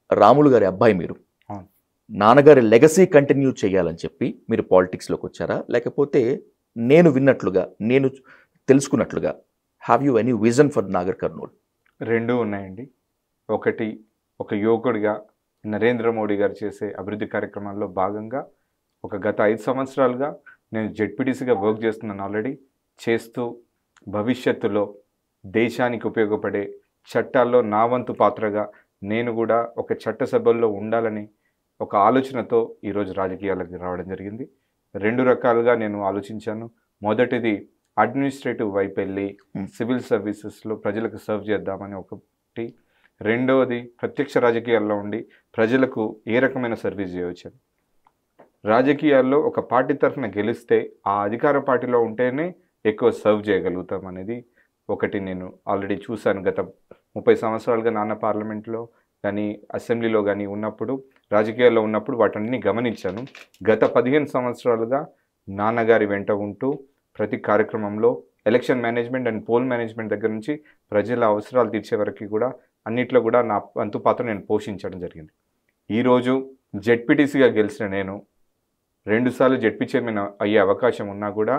రాములు గారి అబ్బాయి మీరు. అవును. నాన్నగారి లెగసీ కంటిన్యూ చేయాలని చెప్పి మీరు పాలిటిక్స్‌లోకి వచ్చారా? లేకపోతే నేను విన్నట్లుగా, నేను తెలుసుకున్నట్లుగా have you any vision for Nagar Kurnool? 2 ఉన్నాయండి. ఒకటి, ఒక యువకుడిగా నరేంద్ర మోడీ గారు చేసే అభివృద్ధి కార్యక్రమాల్లో భాగంగా గత 5 సంవత్సరాలుగా నేను జెడ్పీటీసీగా వర్క్ చేస్తున్నాను ఆల్రెడీ. చేస్తూ భవిష్యత్తులో దేశానికి ఉపయోగపడే చట్టాల్లో నా వంతు పాత్రగా నేను కూడా ఒక చట్టసభల్లో ఉండాలని ఒక ఆలోచనతో ఈరోజు రాజకీయాలకు రావడం జరిగింది. 2 రకాలుగా నేను ఆలోచించాను. మొదటిది అడ్మినిస్ట్రేటివ్ వైపు వెళ్ళి సివిల్ సర్వీసెస్లో ప్రజలకు సర్వ్ చేద్దామని ఒకటి. రెండవది ప్రత్యక్ష రాజకీయాల్లో ఉండి ప్రజలకు ఏ రకమైన సర్వీస్ చేయవచ్చు. రాజకీయాల్లో ఒక పార్టీ తరఫున గెలిస్తే ఆ అధికార పార్టీలో ఉంటేనే ఎక్కువ సర్వ్ చేయగలుగుతాం అనేది ఒకటి నేను ఆల్రెడీ చూశాను. గత 30 సంవత్సరాలుగా నాన్న పార్లమెంట్లో కానీ అసెంబ్లీలో కానీ ఉన్నప్పుడు, రాజకీయాల్లో ఉన్నప్పుడు వాటన్ని గమనించాను. గత 15 సంవత్సరాలుగా నాన్నగారి వెంట ఉంటూ ప్రతి కార్యక్రమంలో election management and poll management దగ్గర నుంచి ప్రజల అవసరాలు తీర్చే వరకు కూడా అన్నిట్లో కూడా నా వంతు పాత్ర నేను పోషించడం జరిగింది. ఈరోజు జెడ్పీటీసీగా గెలిచిన నేను 2 సార్లు జెడ్పీ చైర్మన్ అయ్యే అవకాశం ఉన్నా కూడా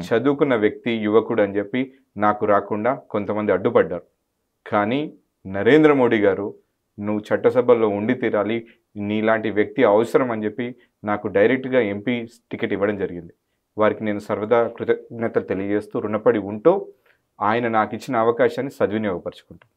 చదువుకున్న వ్యక్తి, యువకుడు అని చెప్పి నాకు రాకుండా కొంతమంది అడ్డుపడ్డారు. కానీ నరేంద్ర మోడీ గారు నువ్వు చట్టసభల్లో ఉండి తీరాలి, నీలాంటి వ్యక్తి అవసరం అని చెప్పి నాకు డైరెక్ట్గా ఎంపీ టికెట్ ఇవ్వడం జరిగింది. వారికి నేను సర్వదా కృతజ్ఞతలు తెలియజేస్తూ రుణపడి ఉంటూ ఆయన నాకు ఇచ్చిన అవకాశాన్ని సద్వినియోగపరుచుకుంటాను.